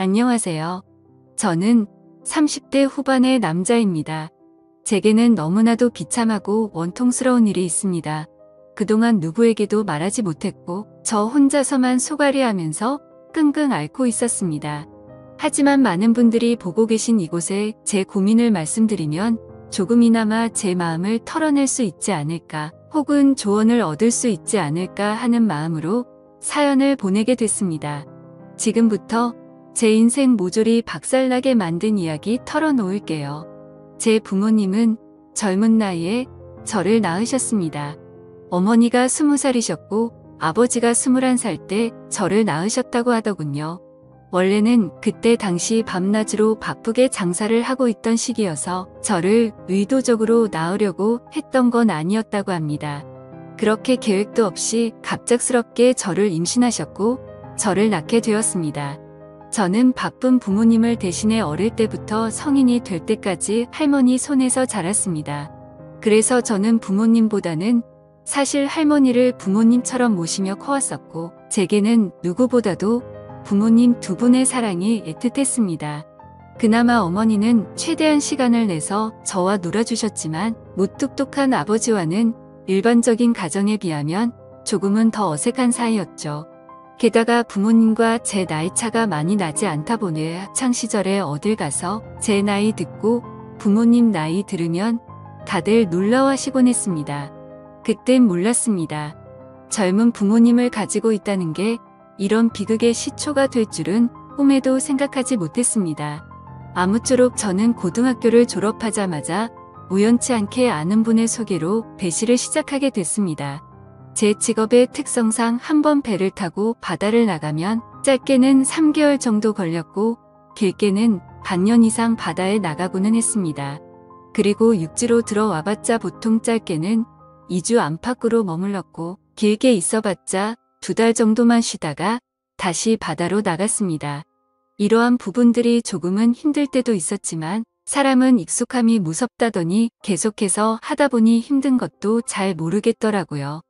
안녕하세요. 저는 30대 후반의 남자입니다. 제게는 너무나도 비참하고 원통스러운 일이 있습니다. 그동안 누구에게도 말하지 못했고 저 혼자서만 속앓이하면서 끙끙 앓고 있었습니다. 하지만 많은 분들이 보고 계신 이곳에 제 고민을 말씀드리면 조금이나마 제 마음을 털어낼 수 있지 않을까, 혹은 조언을 얻을 수 있지 않을까 하는 마음으로 사연을 보내게 됐습니다. 지금부터 제 인생 모조리 박살나게 만든 이야기 털어놓을게요. 제 부모님은 젊은 나이에 저를 낳으셨습니다. 어머니가 20살이셨고 아버지가 21살 때 저를 낳으셨다고 하더군요. 원래는 그때 당시 밤낮으로 바쁘게 장사를 하고 있던 시기여서 저를 의도적으로 낳으려고 했던 건 아니었다고 합니다. 그렇게 계획도 없이 갑작스럽게 저를 임신하셨고 저를 낳게 되었습니다. 저는 바쁜 부모님을 대신해 어릴 때부터 성인이 될 때까지 할머니 손에서 자랐습니다. 그래서 저는 부모님보다는 사실 할머니를 부모님처럼 모시며 커왔었고, 제게는 누구보다도 부모님 두 분의 사랑이 애틋했습니다. 그나마 어머니는 최대한 시간을 내서 저와 놀아주셨지만 무뚝뚝한 아버지와는 일반적인 가정에 비하면 조금은 더 어색한 사이였죠. 게다가 부모님과 제 나이 차가 많이 나지 않다 보니 학창시절에 어딜 가서 제 나이 듣고 부모님 나이 들으면 다들 놀라워하시곤 했습니다. 그땐 몰랐습니다. 젊은 부모님을 가지고 있다는 게 이런 비극의 시초가 될 줄은 꿈에도 생각하지 못했습니다. 아무쪼록 저는 고등학교를 졸업하자마자 우연치 않게 아는 분의 소개로 배시를 시작하게 됐습니다. 제 직업의 특성상 한 번 배를 타고 바다를 나가면 짧게는 3개월 정도 걸렸고 길게는 반년 이상 바다에 나가고는 했습니다. 그리고 육지로 들어와봤자 보통 짧게는 2주 안팎으로 머물렀고 길게 있어봤자 2달 정도만 쉬다가 다시 바다로 나갔습니다. 이러한 부분들이 조금은 힘들 때도 있었지만 사람은 익숙함이 무섭다더니 계속해서 하다 보니 힘든 것도 잘 모르겠더라고요.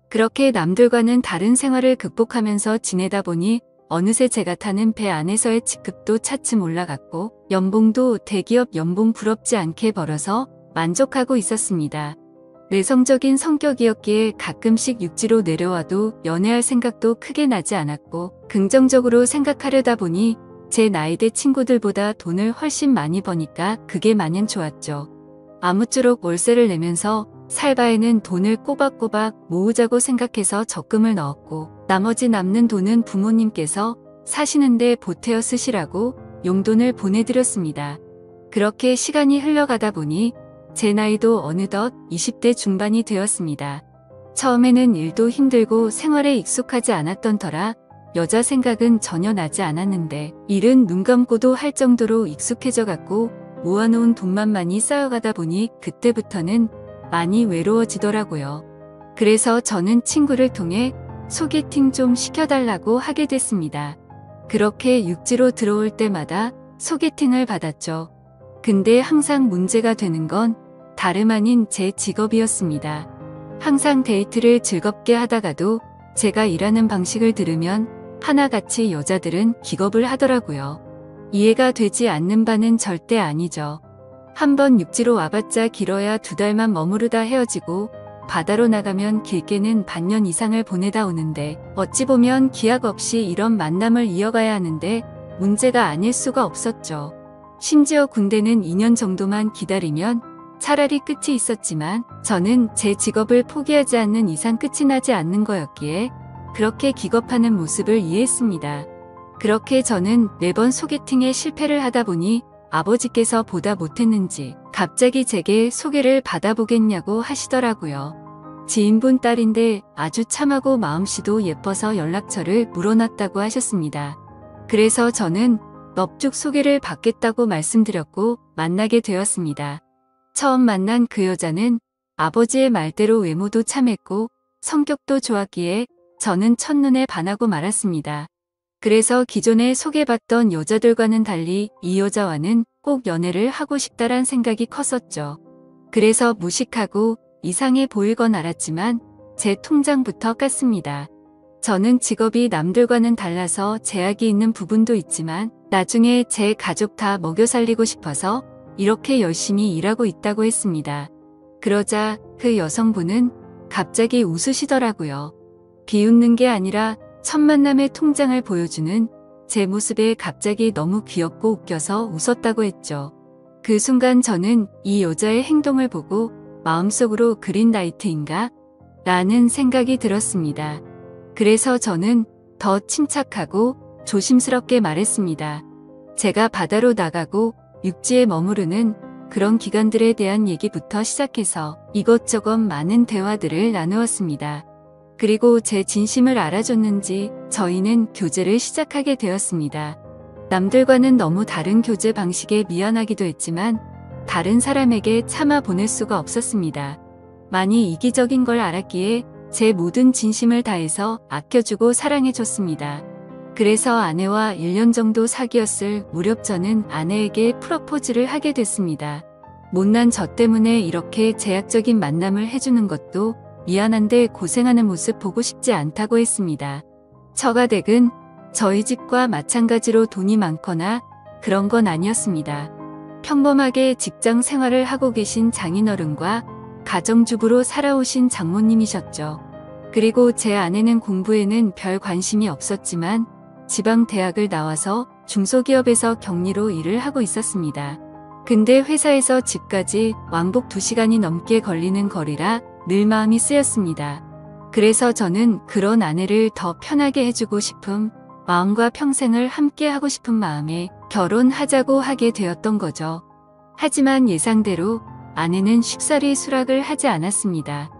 그렇게 남들과는 다른 생활을 극복하면서 지내다 보니 어느새 제가 타는 배 안에서의 직급도 차츰 올라갔고 연봉도 대기업 연봉 부럽지 않게 벌어서 만족하고 있었습니다. 내성적인 성격이었기에 가끔씩 육지로 내려와도 연애할 생각도 크게 나지 않았고, 긍정적으로 생각하려다 보니 제 나이대 친구들보다 돈을 훨씬 많이 버니까 그게 마냥 좋았죠. 아무쪼록 월세를 내면서 살 바에는 돈을 꼬박꼬박 모으자고 생각해서 적금을 넣었고, 나머지 남는 돈은 부모님께서 사시는데 보태어 쓰시라고 용돈을 보내드렸습니다. 그렇게 시간이 흘러가다 보니 제 나이도 어느덧 20대 중반이 되었습니다. 처음에는 일도 힘들고 생활에 익숙하지 않았던 터라 여자 생각은 전혀 나지 않았는데, 일은 눈 감고도 할 정도로 익숙해져 갔고 모아놓은 돈만 많이 쌓여가다 보니 그때부터는 많이 외로워지더라고요. 그래서 저는 친구를 통해 소개팅 좀 시켜달라고 하게 됐습니다. 그렇게 육지로 들어올 때마다 소개팅을 받았죠. 근데 항상 문제가 되는 건 다름 아닌 제 직업이었습니다. 항상 데이트를 즐겁게 하다가도 제가 일하는 방식을 들으면 하나같이 여자들은 기겁을 하더라고요. 이해가 되지 않는 바는 절대 아니죠. 한번 육지로 와봤자 길어야 2달만 머무르다 헤어지고 바다로 나가면 길게는 반년 이상을 보내다 오는데, 어찌 보면 기약 없이 이런 만남을 이어가야 하는데 문제가 아닐 수가 없었죠. 심지어 군대는 2년 정도만 기다리면 차라리 끝이 있었지만 저는 제 직업을 포기하지 않는 이상 끝이 나지 않는 거였기에 그렇게 기겁하는 모습을 이해했습니다. 그렇게 저는 매번 소개팅에 실패를 하다 보니 아버지께서 보다 못했는지 갑자기 제게 소개를 받아보겠냐고 하시더라고요. 지인분 딸인데 아주 참하고 마음씨도 예뻐서 연락처를 물어놨다고 하셨습니다. 그래서 저는 넙죽 소개를 받겠다고 말씀드렸고 만나게 되었습니다. 처음 만난 그 여자는 아버지의 말대로 외모도 참했고 성격도 좋았기에 저는 첫눈에 반하고 말았습니다. 그래서 기존에 소개받던 여자들과는 달리 이 여자와는 꼭 연애를 하고 싶다란 생각이 컸었죠. 그래서 무식하고 이상해 보이건 알았지만 제 통장부터 깠습니다. 저는 직업이 남들과는 달라서 제약이 있는 부분도 있지만 나중에 제 가족 다 먹여 살리고 싶어서 이렇게 열심히 일하고 있다고 했습니다. 그러자 그 여성분은 갑자기 웃으시더라고요. 비웃는 게 아니라 첫 만남의 통장을 보여주는 제 모습에 갑자기 너무 귀엽고 웃겨서 웃었다고 했죠. 그 순간 저는 이 여자의 행동을 보고 마음속으로 그린라이트인가? 라는 생각이 들었습니다. 그래서 저는 더 침착하고 조심스럽게 말했습니다. 제가 바다로 나가고 육지에 머무르는 그런 기간들에 대한 얘기부터 시작해서 이것저것 많은 대화들을 나누었습니다. 그리고 제 진심을 알아줬는지 저희는 교제를 시작하게 되었습니다. 남들과는 너무 다른 교제 방식에 미안하기도 했지만 다른 사람에게 참아 보낼 수가 없었습니다. 많이 이기적인 걸 알았기에 제 모든 진심을 다해서 아껴주고 사랑해줬습니다. 그래서 아내와 1년 정도 사귀었을 무렵 저는 아내에게 프러포즈를 하게 됐습니다. 못난 저 때문에 이렇게 제약적인 만남을 해주는 것도 미안한데 고생하는 모습 보고 싶지 않다고 했습니다. 처가댁은 저희 집과 마찬가지로 돈이 많거나 그런 건 아니었습니다. 평범하게 직장 생활을 하고 계신 장인어른과 가정주부로 살아오신 장모님이셨죠. 그리고 제 아내는 공부에는 별 관심이 없었지만 지방 대학을 나와서 중소기업에서 격리로 일을 하고 있었습니다. 근데 회사에서 집까지 왕복 2시간이 넘게 걸리는 거리라 늘 마음이 쓰였습니다. 그래서 저는 그런 아내를 더 편하게 해주고 싶은 마음과 평생을 함께 하고 싶은 마음에 결혼하자고 하게 되었던 거죠. 하지만 예상대로 아내는 쉽사리 수락을 하지 않았습니다.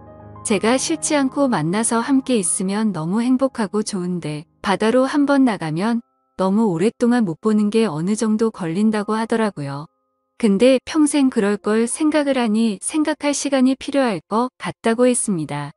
제가 싫지 않고 만나서 함께 있으면 너무 행복하고 좋은데 바다로 한번 나가면 너무 오랫동안 못 보는 게 어느 정도 걸린다고 하더라고요. 근데 평생 그럴 걸 생각을 하니 생각할 시간이 필요할 것 같다고 했습니다.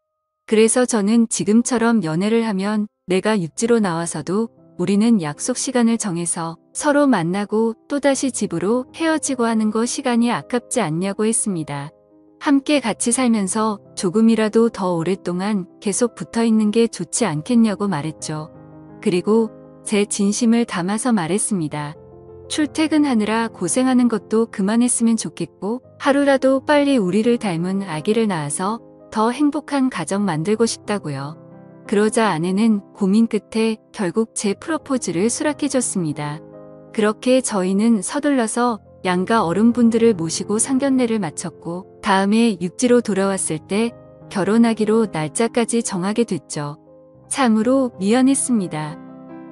그래서 저는 지금처럼 연애를 하면 내가 육지로 나와서도 우리는 약속 시간을 정해서 서로 만나고 또다시 집으로 헤어지고 하는 거 시간이 아깝지 않냐고 했습니다. 함께 같이 살면서 조금이라도 더 오랫동안 계속 붙어 있는 게 좋지 않겠냐고 말했죠. 그리고 제 진심을 담아서 말했습니다. 출퇴근하느라 고생하는 것도 그만했으면 좋겠고 하루라도 빨리 우리를 닮은 아기를 낳아서 더 행복한 가정 만들고 싶다고요. 그러자 아내는 고민 끝에 결국 제 프러포즈를 수락해줬습니다. 그렇게 저희는 서둘러서 양가 어른분들을 모시고 상견례를 마쳤고 다음에 육지로 돌아왔을 때 결혼하기로 날짜까지 정하게 됐죠. 참으로 미안했습니다.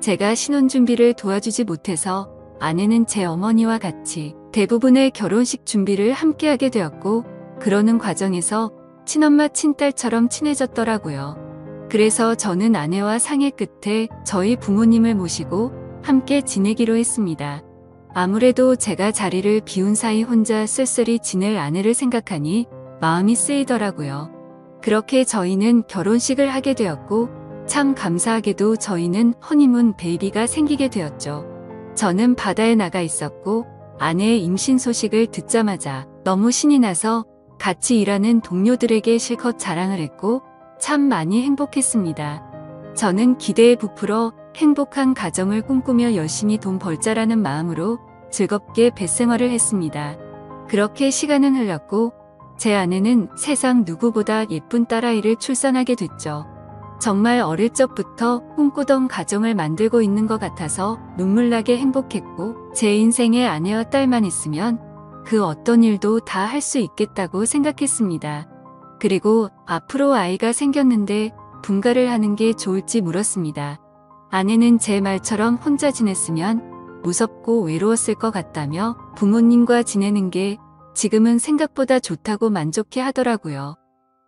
제가 신혼준비를 도와주지 못해서 아내는 제 어머니와 같이 대부분의 결혼식 준비를 함께하게 되었고 그러는 과정에서 친엄마 친딸처럼 친해졌더라고요. 그래서 저는 아내와 상의 끝에 저희 부모님을 모시고 함께 지내기로 했습니다. 아무래도 제가 자리를 비운 사이 혼자 쓸쓸히 지낼 아내를 생각하니 마음이 쓰이더라고요. 그렇게 저희는 결혼식을 하게 되었고 참 감사하게도 저희는 허니문 베이비가 생기게 되었죠. 저는 바다에 나가 있었고 아내의 임신 소식을 듣자마자 너무 신이 나서 같이 일하는 동료들에게 실컷 자랑을 했고 참 많이 행복했습니다. 저는 기대에 부풀어 행복한 가정을 꿈꾸며 열심히 돈 벌자라는 마음으로 즐겁게 뱃생활을 했습니다. 그렇게 시간은 흘렀고 제 아내는 세상 누구보다 예쁜 딸아이를 출산하게 됐죠. 정말 어릴 적부터 꿈꾸던 가정을 만들고 있는 것 같아서 눈물나게 행복했고 제 인생에 아내와 딸만 있으면 그 어떤 일도 다 할 수 있겠다고 생각했습니다. 그리고 앞으로 아이가 생겼는데 분가를 하는 게 좋을지 물었습니다. 아내는 제 말처럼 혼자 지냈으면 무섭고 외로웠을 것 같다며 부모님과 지내는 게 지금은 생각보다 좋다고 만족해 하더라고요.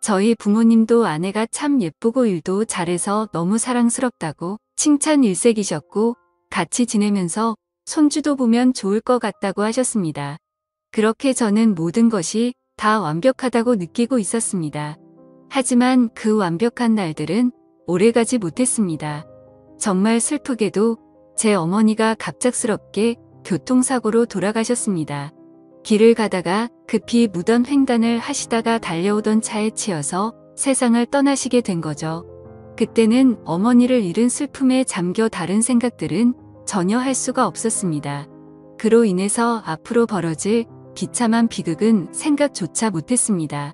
저희 부모님도 아내가 참 예쁘고 일도 잘해서 너무 사랑스럽다고 칭찬 일색이셨고 같이 지내면서 손주도 보면 좋을 것 같다고 하셨습니다. 그렇게 저는 모든 것이 다 완벽하다고 느끼고 있었습니다. 하지만 그 완벽한 날들은 오래가지 못했습니다. 정말 슬프게도 제 어머니가 갑작스럽게 교통사고로 돌아가셨습니다. 길을 가다가 급히 무던 횡단을 하시다가 달려오던 차에 치여서 세상을 떠나시게 된 거죠. 그때는 어머니를 잃은 슬픔에 잠겨 다른 생각들은 전혀 할 수가 없었습니다. 그로 인해서 앞으로 벌어질 비참한 비극은 생각조차 못했습니다.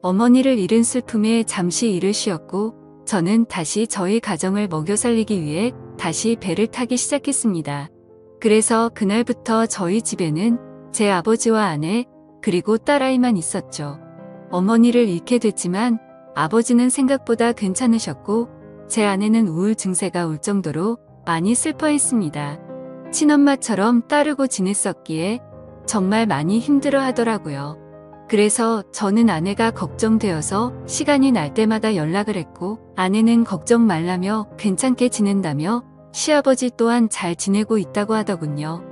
어머니를 잃은 슬픔에 잠시 일을 쉬었고 저는 다시 저희 가정을 먹여 살리기 위해 다시 배를 타기 시작했습니다. 그래서 그날부터 저희 집에는 제 아버지와 아내 그리고 딸아이만 있었죠. 어머니를 잃게 됐지만 아버지는 생각보다 괜찮으셨고 제 아내는 우울 증세가 올 정도로 많이 슬퍼했습니다. 친엄마처럼 따르고 지냈었기에 정말 많이 힘들어 하더라고요. 그래서 저는 아내가 걱정되어서 시간이 날 때마다 연락을 했고 아내는 걱정 말라며 괜찮게 지낸다며 시아버지 또한 잘 지내고 있다고 하더군요.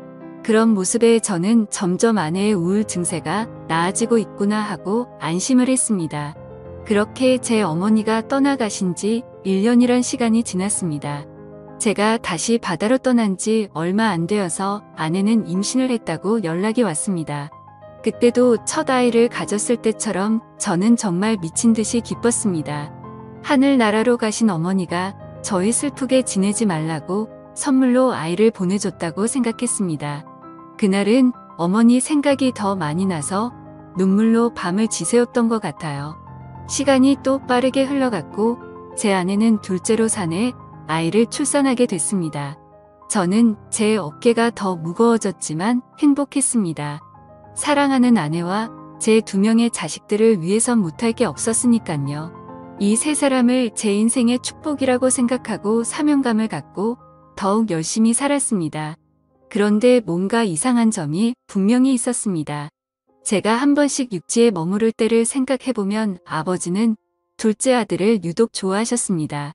그런 모습에 저는 점점 아내의 우울 증세가 나아지고 있구나 하고 안심을 했습니다. 그렇게 제 어머니가 떠나가신 지 1년이란 시간이 지났습니다. 제가 다시 바다로 떠난 지 얼마 안 되어서 아내는 임신을 했다고 연락이 왔습니다. 그때도 첫 아이를 가졌을 때처럼 저는 정말 미친 듯이 기뻤습니다. 하늘나라로 가신 어머니가 저희 슬프게 지내지 말라고 선물로 아이를 보내줬다고 생각했습니다. 그날은 어머니 생각이 더 많이 나서 눈물로 밤을 지새웠던 것 같아요. 시간이 또 빠르게 흘러갔고 제 아내는 둘째로 사내 아이를 출산하게 됐습니다. 저는 제 어깨가 더 무거워졌지만 행복했습니다. 사랑하는 아내와 제 2명의 자식들을 위해선 못할 게 없었으니깐요. 이 세 사람을 제 인생의 축복이라고 생각하고 사명감을 갖고 더욱 열심히 살았습니다. 그런데 뭔가 이상한 점이 분명히 있었습니다. 제가 한 번씩 육지에 머무를 때를 생각해보면 아버지는 둘째 아들을 유독 좋아하셨습니다.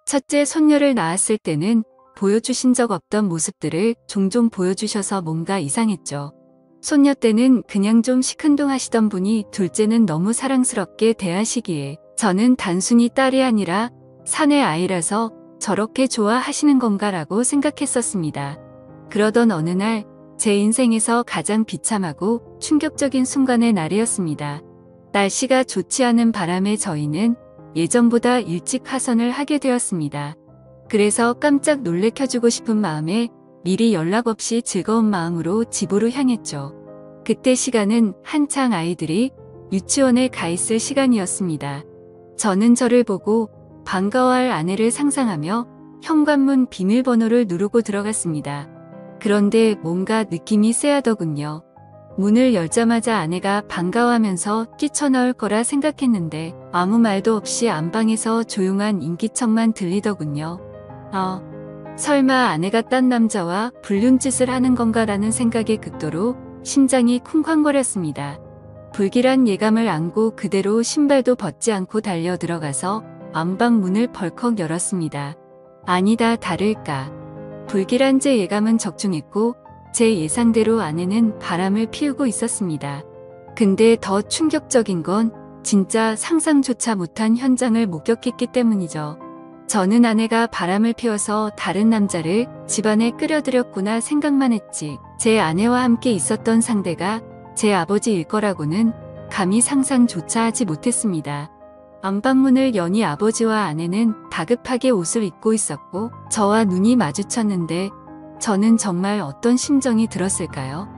첫째 손녀를 낳았을 때는 보여주신 적 없던 모습들을 종종 보여주셔서 뭔가 이상했죠. 손녀 때는 그냥 좀 시큰둥하시던 분이 둘째는 너무 사랑스럽게 대하시기에 저는 단순히 딸이 아니라 사내 아이라서 저렇게 좋아하시는 건가라고 생각했었습니다. 그러던 어느 날 제 인생에서 가장 비참하고 충격적인 순간의 날이었습니다. 날씨가 좋지 않은 바람에 저희는 예전보다 일찍 하선을 하게 되었습니다. 그래서 깜짝 놀래켜주고 싶은 마음에 미리 연락 없이 즐거운 마음으로 집으로 향했죠. 그때 시간은 한창 아이들이 유치원에 가 있을 시간이었습니다. 저는 저를 보고 반가워할 아내를 상상하며 현관문 비밀번호를 누르고 들어갔습니다. 그런데 뭔가 느낌이 쎄하더군요. 문을 열자마자 아내가 반가워하면서 뛰쳐나올 거라 생각했는데 아무 말도 없이 안방에서 조용한 인기척만 들리더군요. 설마 아내가 딴 남자와 불륜짓을 하는 건가라는 생각에 극도로 심장이 쿵쾅거렸습니다. 불길한 예감을 안고 그대로 신발도 벗지 않고 달려 들어가서 안방 문을 벌컥 열었습니다. 아니다 다를까. 불길한 제 예감은 적중했고 제 예상대로 아내는 바람을 피우고 있었습니다. 근데 더 충격적인 건 진짜 상상조차 못한 현장을 목격했기 때문이죠. 저는 아내가 바람을 피워서 다른 남자를 집안에 끌어들였구나 생각만 했지 제 아내와 함께 있었던 상대가 제 아버지일 거라고는 감히 상상조차 하지 못했습니다. 안방문을 여니 아버지와 아내는 다급하게 옷을 입고 있었고 저와 눈이 마주쳤는데 저는 정말 어떤 심정이 들었을까요?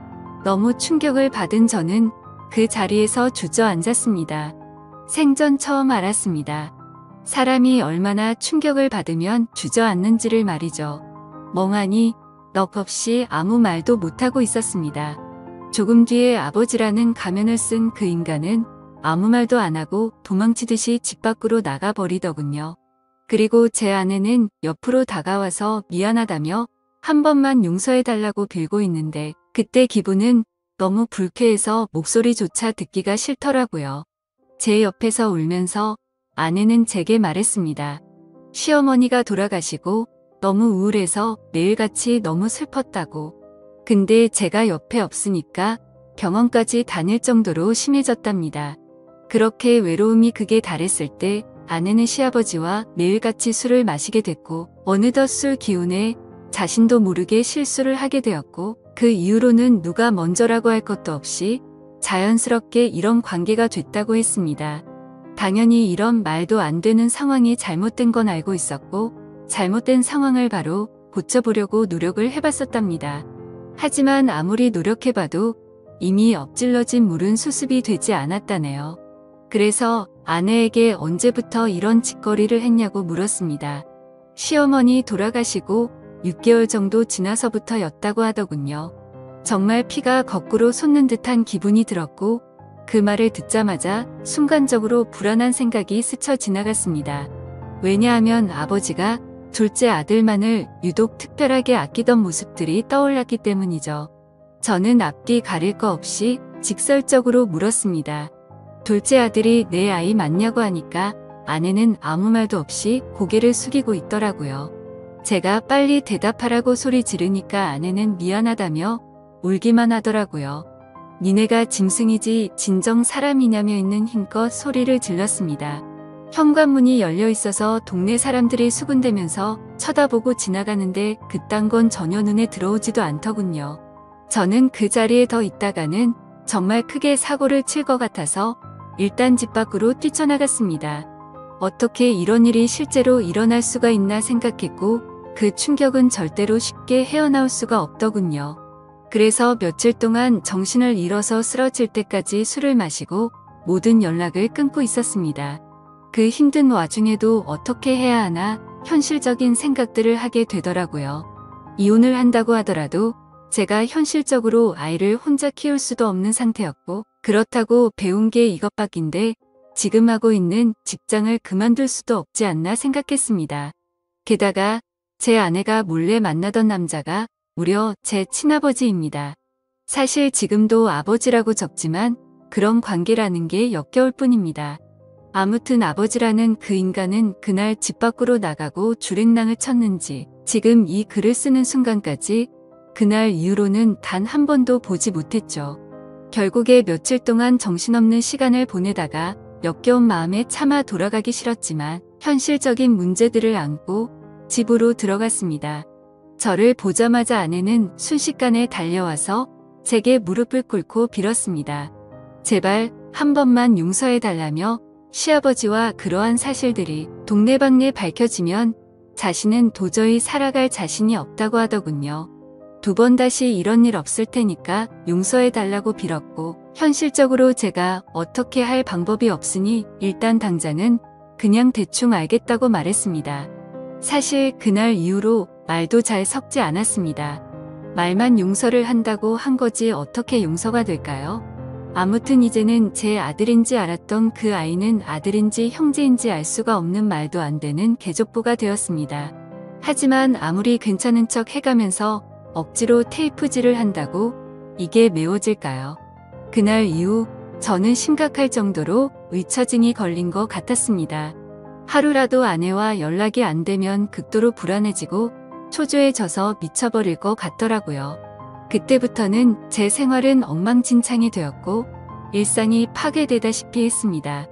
너무 충격을 받은 저는 그 자리에서 주저앉았습니다. 생전 처음 알았습니다. 사람이 얼마나 충격을 받으면 주저앉는지를 말이죠. 멍하니 넋 없이 아무 말도 못하고 있었습니다. 조금 뒤에 아버지라는 가면을 쓴 그 인간은 아무 말도 안 하고 도망치듯이 집 밖으로 나가버리더군요. 그리고 제 아내는 옆으로 다가와서 미안하다며 한 번만 용서해달라고 빌고 있는데 그때 기분은 너무 불쾌해서 목소리조차 듣기가 싫더라고요. 제 옆에서 울면서 아내는 제게 말했습니다. 시어머니가 돌아가시고 너무 우울해서 매일같이 너무 슬펐다고. 근데 제가 옆에 없으니까 병원까지 다닐 정도로 심해졌답니다. 그렇게 외로움이 극에 달했을 때 아내는 시아버지와 매일같이 술을 마시게 됐고 어느덧 술 기운에 자신도 모르게 실수를 하게 되었고 그 이후로는 누가 먼저라고 할 것도 없이 자연스럽게 이런 관계가 됐다고 했습니다. 당연히 이런 말도 안 되는 상황이 잘못된 건 알고 있었고 잘못된 상황을 바로 고쳐보려고 노력을 해봤었답니다. 하지만 아무리 노력해봐도 이미 엎질러진 물은 수습이 되지 않았다네요. 그래서 아내에게 언제부터 이런 짓거리를 했냐고 물었습니다. 시어머니 돌아가시고 6개월 정도 지나서부터였다고 하더군요. 정말 피가 거꾸로 솟는 듯한 기분이 들었고 그 말을 듣자마자 순간적으로 불안한 생각이 스쳐 지나갔습니다. 왜냐하면 아버지가 둘째 아들만을 유독 특별하게 아끼던 모습들이 떠올랐기 때문이죠. 저는 앞뒤 가릴 거 없이 직설적으로 물었습니다. 둘째 아들이 내 아이 맞냐고 하니까 아내는 아무 말도 없이 고개를 숙이고 있더라고요. 제가 빨리 대답하라고 소리 지르니까 아내는 미안하다며 울기만 하더라고요. 니네가 짐승이지 진정 사람이냐며 있는 힘껏 소리를 질렀습니다. 현관문이 열려 있어서 동네 사람들이 수군대면서 쳐다보고 지나가는데 그딴 건 전혀 눈에 들어오지도 않더군요. 저는 그 자리에 더 있다가는 정말 크게 사고를 칠 것 같아서 일단 집 밖으로 뛰쳐나갔습니다. 어떻게 이런 일이 실제로 일어날 수가 있나 생각했고 그 충격은 절대로 쉽게 헤어나올 수가 없더군요. 그래서 며칠 동안 정신을 잃어서 쓰러질 때까지 술을 마시고 모든 연락을 끊고 있었습니다. 그 힘든 와중에도 어떻게 해야 하나 현실적인 생각들을 하게 되더라고요. 이혼을 한다고 하더라도 제가 현실적으로 아이를 혼자 키울 수도 없는 상태였고 그렇다고 배운 게 이것밖인데 지금 하고 있는 직장을 그만둘 수도 없지 않나 생각했습니다. 게다가 제 아내가 몰래 만나던 남자가 무려 제 친아버지입니다. 사실 지금도 아버지라고 적지만 그런 관계라는 게 역겨울 뿐입니다. 아무튼 아버지라는 그 인간은 그날 집 밖으로 나가고 주랭랑을 쳤는지 지금 이 글을 쓰는 순간까지 그날 이후로는 단 한 번도 보지 못했죠. 결국에 며칠 동안 정신없는 시간을 보내다가 역겨운 마음에 차마 돌아가기 싫었지만 현실적인 문제들을 안고 집으로 들어갔습니다. 저를 보자마자 아내는 순식간에 달려와서 제게 무릎을 꿇고 빌었습니다. 제발 한 번만 용서해달라며 시아버지와 그러한 사실들이 동네방네 밝혀지면 자신은 도저히 살아갈 자신이 없다고 하더군요. 2번 다시 이런 일 없을 테니까 용서해달라고 빌었고 현실적으로 제가 어떻게 할 방법이 없으니 일단 당장은 그냥 대충 알겠다고 말했습니다. 사실 그날 이후로 말도 잘 섞지 않았습니다. 말만 용서를 한다고 한 거지 어떻게 용서가 될까요? 아무튼 이제는 제 아들인지 알았던 그 아이는 아들인지 형제인지 알 수가 없는 말도 안 되는 개족보가 되었습니다. 하지만 아무리 괜찮은 척 해가면서 억지로 테이프질을 한다고 이게 메워질까요? 그날 이후 저는 심각할 정도로 의처증이 걸린 것 같았습니다. 하루라도 아내와 연락이 안 되면 극도로 불안해지고 초조해져서 미쳐버릴 것 같더라고요. 그때부터는 제 생활은 엉망진창이 되었고 일상이 파괴되다시피 했습니다.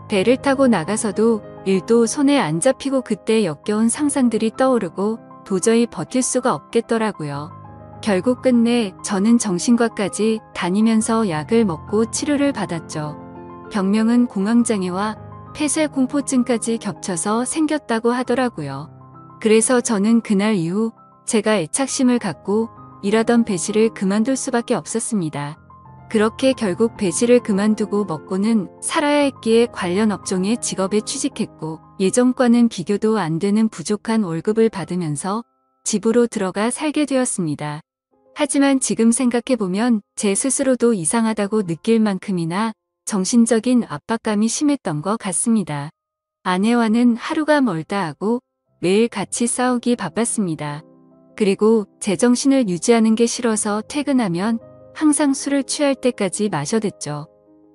배를 타고 나가서도 일도 손에 안 잡히고 그때 역겨운 상상들이 떠오르고 도저히 버틸 수가 없겠더라고요. 결국 끝내 저는 정신과까지 다니면서 약을 먹고 치료를 받았죠. 병명은 공황장애와 폐쇄공포증까지 겹쳐서 생겼다고 하더라고요. 그래서 저는 그날 이후 제가 애착심을 갖고 일하던 배실을 그만둘 수밖에 없었습니다. 그렇게 결국 배실을 그만두고 먹고는 살아야 했기에 관련 업종의 직업에 취직했고 예전과는 비교도 안 되는 부족한 월급을 받으면서 집으로 들어가 살게 되었습니다. 하지만 지금 생각해보면 제 스스로도 이상하다고 느낄 만큼이나 정신적인 압박감이 심했던 것 같습니다. 아내와는 하루가 멀다 하고 매일 같이 싸우기 바빴습니다. 그리고 제정신을 유지하는 게 싫어서 퇴근하면 항상 술을 취할 때까지 마셔댔죠.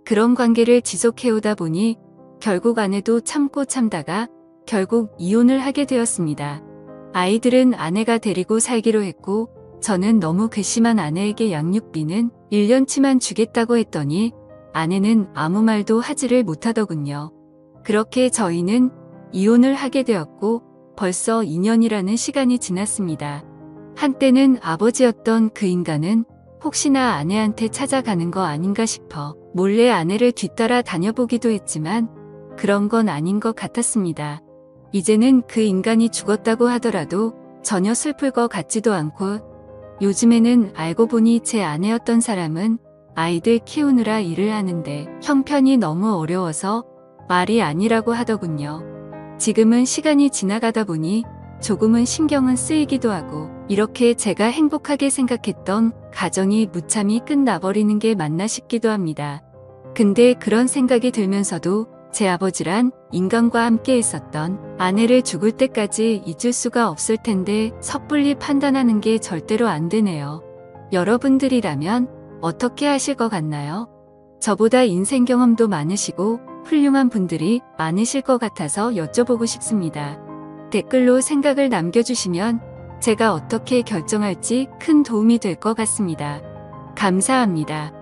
그런 관계를 지속해오다 보니 결국 아내도 참고 참다가 결국 이혼을 하게 되었습니다. 아이들은 아내가 데리고 살기로 했고 저는 너무 괘씸한 아내에게 양육비는 1년치만 주겠다고 했더니 아내는 아무 말도 하지를 못하더군요. 그렇게 저희는 이혼을 하게 되었고 벌써 2년이라는 시간이 지났습니다. 한때는 아버지였던 그 인간은 혹시나 아내한테 찾아가는 거 아닌가 싶어 몰래 아내를 뒤따라 다녀보기도 했지만 그런 건 아닌 것 같았습니다. 이제는 그 인간이 죽었다고 하더라도 전혀 슬플 것 같지도 않고 요즘에는 알고 보니 제 아내였던 사람은 아이들 키우느라 일을 하는데 형편이 너무 어려워서 말이 아니라고 하더군요. 지금은 시간이 지나가다 보니 조금은 신경은 쓰이기도 하고 이렇게 제가 행복하게 생각했던 가정이 무참히 끝나버리는 게 맞나 싶기도 합니다. 근데 그런 생각이 들면서도 제 아버지란 인간과 함께 있었던 아내를 죽을 때까지 잊을 수가 없을 텐데 섣불리 판단하는 게 절대로 안 되네요. 여러분들이라면 어떻게 하실 것 같나요? 저보다 인생 경험도 많으시고 훌륭한 분들이 많으실 것 같아서 여쭤보고 싶습니다. 댓글로 생각을 남겨주시면 제가 어떻게 결정할지 큰 도움이 될 것 같습니다. 감사합니다.